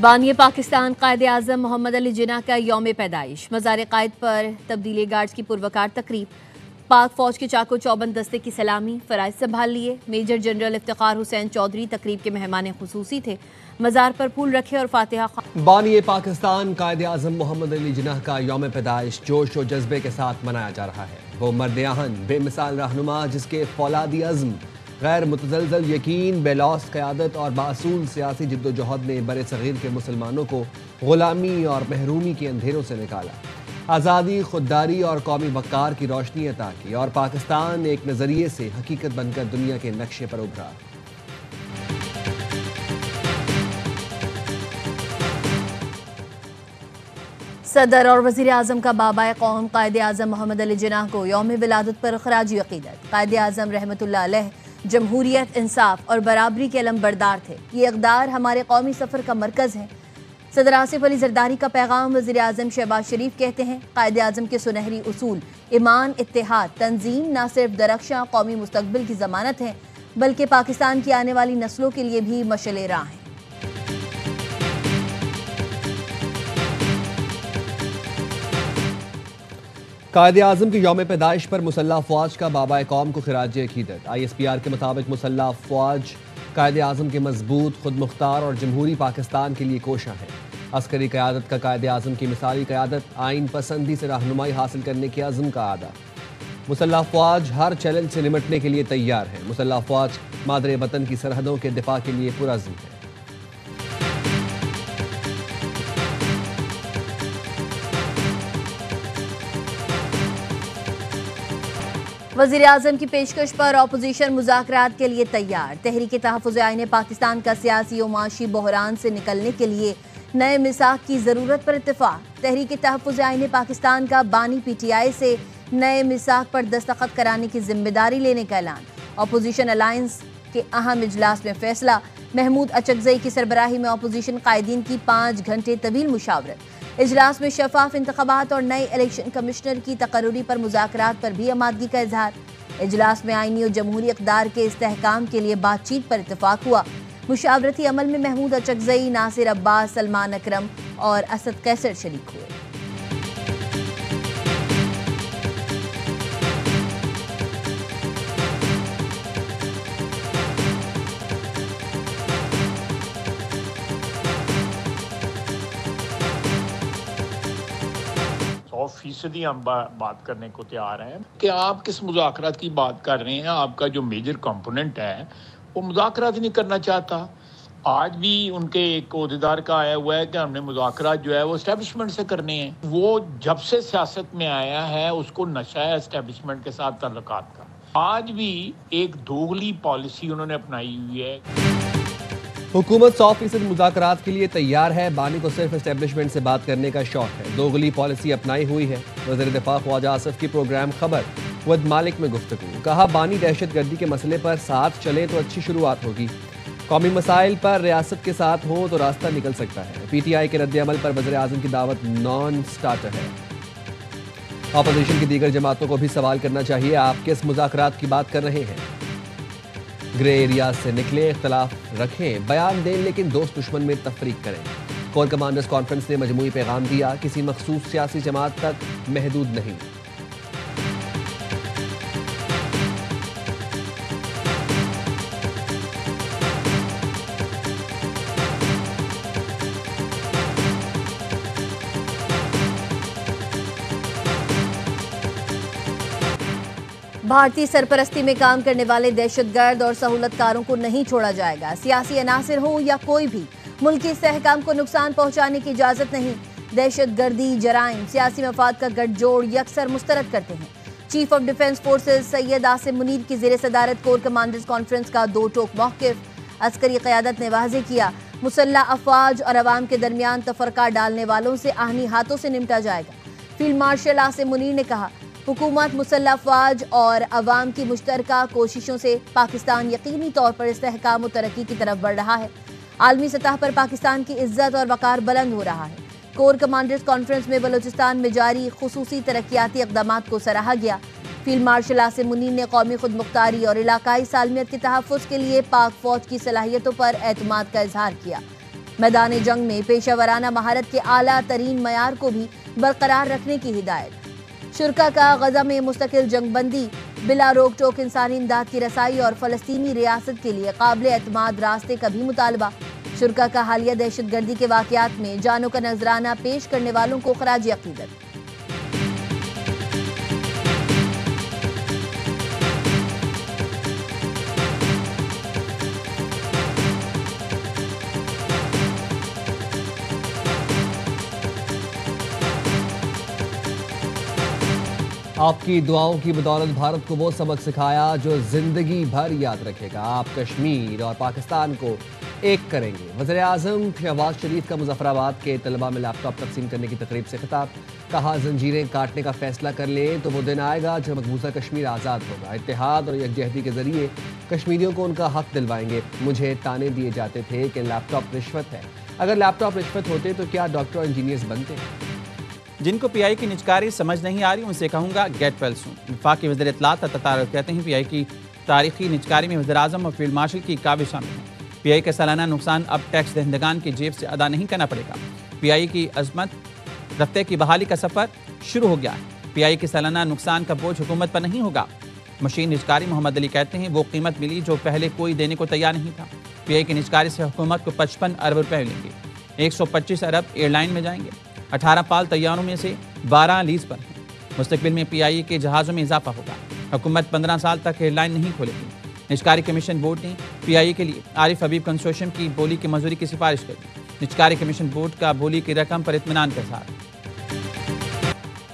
बानी पाकिस्तान कायदे आज़म मोहम्मद अली जिन्ना का यौम पैदाइश। मज़ार कायद पर तब्दीली गार्ड्स की पुरवकार तकरीब। पाक फौज के चाको चौबंद दस्ते की सलामी, फ़राइज़ संभाल लिए। मेजर जनरल इफ्तिखार हुसैन चौधरी तकरीब के मेहमान खुसूसी थे। मज़ार पर फूल रखे और फातिहा। बानी पाकिस्तान कायदे आज़म मोहम्मद अली जिन्ना का यौम पैदाइश जोश और जज्बे के साथ मनाया जा रहा है। वो मर्द आहन बेमिसाल रहनुमा जिसके फौलादी अज़्म, गैर मुतज़लज़ल यकीन, बेलौस क़यादत और बासूल सियासी जिद्दोजहद ने बरे सग़ीर के मुसलमानों को ग़ुलामी और महरूमी के अंधेरों से निकाला, आज़ादी, खुददारी और कौमी वक़ार की रोशनी अता की और पाकिस्तान एक नज़रिए से हकीकत बनकर दुनिया के नक्शे पर उभरा। सदर और वज़ीर आज़म का बाबाए कौम कायदे आज़म मोहम्मद अली जिन्ना को यौम विलादत पर ख़राज अक़ीदत। कायदे आज़म रहमतुल्लाह अलैह जमहूरियत, इंसाफ और बराबरी के अलम बरदार थे। ये इक़दार हमारे कौमी सफ़र का मरकज़ है। सदर आसिफ अली ज़रदारी का पैगाम। वज़ीर आज़म शहबाज शरीफ कहते हैं, कायदे आज़म के सुनहरी उसूल ईमान, इत्तेहाद, तंजीम न सिर्फ दरख्शां कौमी मुस्तक़बिल की ज़मानत हैं बल्कि पाकिस्तान की आने वाली नस्लों के लिए भी मशअल राह हैं। कायदे आज़म की यौम पैदाइश पर मुसल्लह फ़ौज का बाबाए कौम को ख़िराज अक़ीदत। ISPR के मुताबिक मुसल्लह फ़ौज कायदे आज़म के मजबूत, खुद मुख्तार और जमहूरी पाकिस्तान के लिए कोशा है। अस्करी क़यादत का कायदे आज़म की मिसाली क़यादत, आइन पसंदी से रहनुमाई हासिल करने के अज़्म का आदा। मुसल्लह फ़ौज हर चैलेंज से निमटने के लिए तैयार है। मुसल्लह फ़ौज मादरे वतन की सरहदों के दिफा के लिए पुरअज़्म है। वज़ीर आज़म की पेशकश पर अपोजिशन मुज़ाकरात के लिए तैयार। तहरीक तहफ़्फ़ुज़ आईन पाकिस्तान का सियासी और माशी बहरान से निकलने के लिए नए मिसाक की ज़रूरत पर इत्तेफ़ाक़। तहरीक तहफ़्फ़ुज़ आईन पाकिस्तान का बानी PTI से नए मिसाक पर दस्तखत कराने की जिम्मेदारी लेने का ऐलान। अपोजिशन अलायंस के अहम इजलास में फैसला। महमूद अचकज़ई की सरबराही में अपोजिशन कायदीन की 5 घंटे तवील मुशावरत। इजलास में शफाफ इंतखाबात और नए इलेक्शन कमिश्नर की तकर्रुरी पर मुज़ाकरात पर भी आमादगी का इजहार। इजलास में आईनी और जमहूरी इक़दार के इस्तेहकाम के लिए बातचीत पर इत्तफाक हुआ। मुशावरती अमल में महमूद अचकज़ई, नासिर अब्बास, सलमान अकरम और असद कैसर शरीक हुए। फीसदी हम बात करने को तैयार हैं कि आप किस मुज़ाकरात की बात कर रहे हैं। आपका जो मेजर कंपोनेंट है वो मुज़ाकरात नहीं करना चाहता। आज भी उनके एक ओहदेदार का आया हुआ है कि हमने मुज़ाकरात जो है वो एस्टेब्लिशमेंट से करने हैं। वो जब से सियासत में आया है उसको नशा है एस्टेब्लिशमेंट के साथ ताल्लुकात का। आज भी एक दोगली पॉलिसी उन्होंने अपनाई हुई है। हुकूमत 100% मुज़ाकरात के लिए तैयार है। बानी को सिर्फ एस्टेब्लिशमेंट से बात करने का शौक है। दोगली पॉलिसी अपनाई हुई है। वज़ीर दिफा ख्वाजा आसिफ की प्रोग्राम खबर वद मालिक में गुफ्तगू। कहा, बानी दहशत गर्दी के मसले पर साथ चले तो अच्छी शुरुआत होगी। कौमी मसाइल पर रियासत के साथ हो तो रास्ता निकल सकता है। PTI के रद्द अमल पर वज़ीर आज़म की दावत नॉन स्टार्टर है। अपोजिशन की दीगर जमातों को भी सवाल करना चाहिए, आप किस मुज़ाकरात की बात कर रहे हैं। ग्रे एरिया से निकले, इख्तलाफ रखें, बयान दें लेकिन दोस्त दुश्मन में तफरीक करें। कोर कमांडर्स कॉन्फ्रेंस ने मजमूई पैगाम दिया, किसी मखसूस सियासी जमात तक महदूद नहीं। भारतीय सरपरस्ती में काम करने वाले दहशतगर्द और सहूलतकारों को नहीं छोड़ा जाएगा। सियासी अनासिर हो या कोई भी, मुल्की इस्तेहकाम को नुकसान पहुंचाने की इजाज़त नहीं। दहशतगर्दी, जराइम सियासी मफाद का गठजोड़ यकसर मुस्तरद करते हैं। Chief of defence forces Syed Asim Munir की ज़ेर सदारत कोर कमांडर्स कॉन्फ्रेंस का दो टोक मौक़िफ़। अस्करी क़यादत ने वाज़ेह किया, मुसल्लह अफ़वाज और अवाम के दरमियान तफ़रक़ा डालने वालों से आहनी हाथों से निपटा जाएगा। फील्ड मार्शल आसिम मुनीर ने कहा, हुकूमत, मुसल्लह अफ़वाज और अवाम की मुश्तरका कोशिशों से पाकिस्तान यकीनी तौर पर इस्तेहकाम और तरक्की की तरफ बढ़ रहा है। आलमी सतह पर पाकिस्तान की इज्जत और वक़ार बुलंद हो रहा है। कोर कमांडर्स कॉन्फ्रेंस में बलूचिस्तान में जारी खुसूसी तरक्याती इक़दामात को सराहा गया। फील्ड मार्शल आसिम मुनीर ने कौमी खुद मुख्तारी और इलाकाई सालमियत के तहफ़्फ़ुज़ के लिए पाक फ़ौज की सलाहियतों पर एतमाद का इजहार किया। میدان جنگ میں پیشہ ورانہ مہارت کے اعلیٰ ترین معیار کو بھی برقرار رکھنے کی ہدایت۔ شرکا کا غزہ میں مستقل جنگ بندی، بلا روک ٹوک انسانی امداد کی رسائی اور فلسطینی ریاست کے لیے قابل اعتماد راستے کا بھی مطالبہ۔ شرکا کا حالیہ دہشت گردی کے واقعات میں جانوں کا نذرانہ پیش کرنے والوں کو خراج عقیدت۔ آپ کی دعاؤں کی بدولت بھارت کو وہ سبق سکھایا جو زندگی بھر یاد رکھے گا۔ آپ کشمیر اور پاکستان کو ایک کریں گے۔ وزیر اعظم شہباز شریف کا مظفر آباد کے طلبہ میں لیپ ٹاپ تقسیم کرنے کی تقریب سے خطاب۔ کہا زنجیریں کاٹنے کا فیصلہ کر لیں تو وہ دن آئے گا جب مقبوضہ کشمیر آزاد ہوگا۔ اتحاد اور یکجہتی کے ذریعے کشمیریوں کو ان کا حق دلوائیں گے۔ مجھے تانے دیے جاتے تھے کہ لیپ ٹاپ رشوت ہے۔ اگر لیپ ٹاپ رشوت ہوتے تو کیا ڈاکٹر اور انجینئرز بنتے؟ جن کو پی آئی کی نجکاری سمجھ نہیں آ رہی ان سے کہوں گا گیٹ ویل سون۔ وفاقی وزیر اطلاعات تطارق کہتے ہیں پی آئی کی تاریخی نجکاری میں وزیر اعظم اور فیلڈ مارشل کی کاوش شامل ہے۔ پی آئی کا سالانہ نقصان اب ٹیکس دہندگان کی جیب سے ادا نہیں کرنا پڑے گا۔ پی آئی کی عظمت رفتے کی بحالی کا سفر شروع ہو گیا ہے۔ پی آئی کے سالانہ نقصان کا بوجھ حکومت پر نہیں ہوگا۔ مشین نجکاری محمد علی کہتے ہیں وہ قیمت ملی جو پہلے کوئی دینے کو تیار نہیں تھا۔ پی آئی کی نجکاری سے حکومت کو 55 ارب روپے ملیں گے۔ 125 ارب ایئر لائن میں جائیں گے۔ 18 پال طیاروں میں سے 12 لیز پر ہیں۔ مستقبل میں پی آئی کے جہازوں میں اضافہ ہوگا۔ حکومت 15 سال تک ایئر لائن نہیں کھولے گی۔ نجکاری کمیشن بورڈ نے پی آئی کے لیے عارف حبیب کنسورشیم کی بولی کی منظوری کی سفارش کر دی۔ نجکاری کمیشن بورڈ کا بولی کی رقم پر اطمینان کا اظہار۔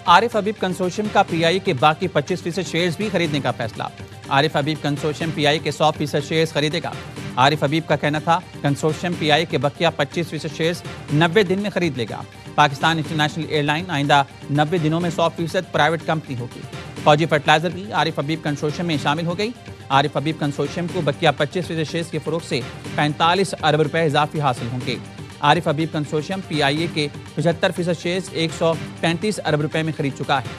عارف حبیب کنسورشیم کا پی آئی کے باقی 25% شیئرز بھی خریدنے کا فیصلہ۔ عارف حبیب کنسورشیم پی آئی کے 100% شیئرز خریدے گا۔ عارف حبیب کا کہنا تھا کنسورشیم پی آئی کے بقیہ 25% شیئرز 90 دن میں خرید لے گا۔ پاکستان انٹرنیشنل ایئر لائن آئندہ 90 دنوں میں 100% پرائیویٹ کمپنی ہوگی۔ فوجی فرٹیلائزر بھی عارف حبیب کنسورشیم میں شامل ہو گئی۔ عارف حبیب کنسورشیم کو بقیہ 25% شیئرز کے فروغ سے 45 ارب روپے اضافی حاصل ہوں گے۔ عارف حبیب کنسورشیم پی آئی اے کے 75% شیئرز 135 ارب روپے میں خرید چکا ہے۔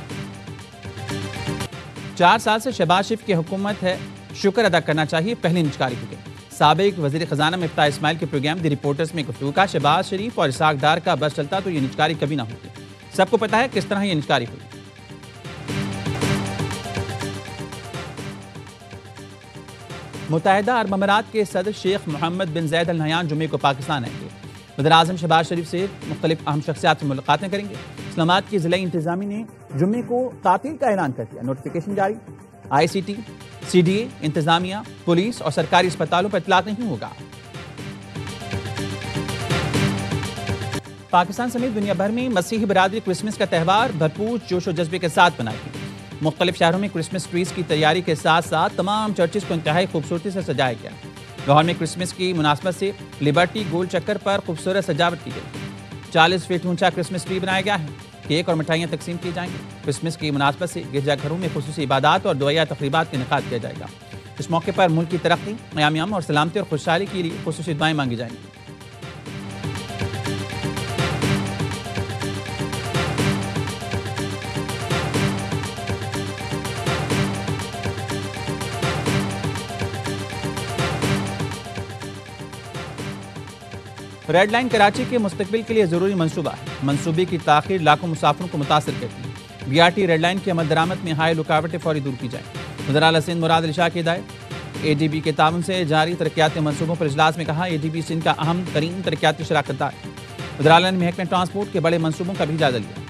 4 سال سے شہباز شریف کی حکومت ہے، شکر ادا کرنا چاہیے، پہلی نجکاری ہوگی۔ سابق وزیر خزانہ مفتاح اسماعیل کے پروگرام دی رپورٹرز میں گفتگو کا شہباز شریف اور اسحاق ڈار کا بس چلتا تو یہ نجکاری کبھی نہ ہوتی۔ سب کو پتہ ہے کس طرح یہ نجکاری ہوئی۔ متحدہ عرب امارات کے صدر شیخ محمد بن زید ال نہیان جمعے کو پاکستان آئیں گے۔ وزیر اعظم شہباز شریف سے مختلف اہم شخصیات سے ملاقاتیں کریں گے۔ اسلام آباد کی ضلعی انتظامیہ نے جمعے کو تعطیل کا اعلان کر دیا۔ نوٹیفیکیشن جاری۔ آئی C T, C D A, انتظامیہ، پولیس اور سرکاری اسپتالوں پر اطلاق نہیں ہوگا۔ پاکستان سمیت دنیا بھر میں مسیحی برادری کرسمس کا تہوار بھرپور جوش و جذبے کے ساتھ منائے گی۔ مختلف شہروں میں کرسمس ٹریز کی تیاری کے ساتھ ساتھ تمام چرچز کو انتہائی خوبصورتی سے سجایا گیا۔ لاہور میں کرسمس کی مناسبت سے لبرٹی گول چکر پر خوبصورت سجاوٹ کی گئی۔ 40 فٹ اونچا کرسمس ٹری بنایا گیا ہے۔ کیک اور مٹھائیاں تقسیم کی جائیں گی۔ کرسمس کی مناسبت سے گرجا گھروں میں خصوصی عبادات اور دعائیہ تقریبات کا انعقاد کیا جائے گا۔ اس موقع پر ملک کی ترقی، قیام امن اور سلامتی اور خوشحالی کے لیے خصوصی دعائیں مانگی جائیں گی۔ ریڈ لائن کراچی کے مستقبل کے لیے ضروری منصوبہ ہے۔ منصوبے کی تاخیر لاکھوں مسافروں کو متاثر کرتی ہے۔ B R T red line کی عمل درآمد میں حائل رکاوٹیں فوری دور کی جائیں۔ وزیر اعلیٰ سندھ مراد علی شاہ کی ہدایت۔ اے ڈی بی کے تعاون سے جاری ترقیاتی منصوبوں پر اجلاس میں کہا اے ڈی بی سندھ کا اہم ترین ترقیاتی شراکت دار ہے۔ وزیر اعلیٰ نے محکمہ ٹرانسپورٹ کے بڑے منصوبوں کا بھی جائزہ لیا۔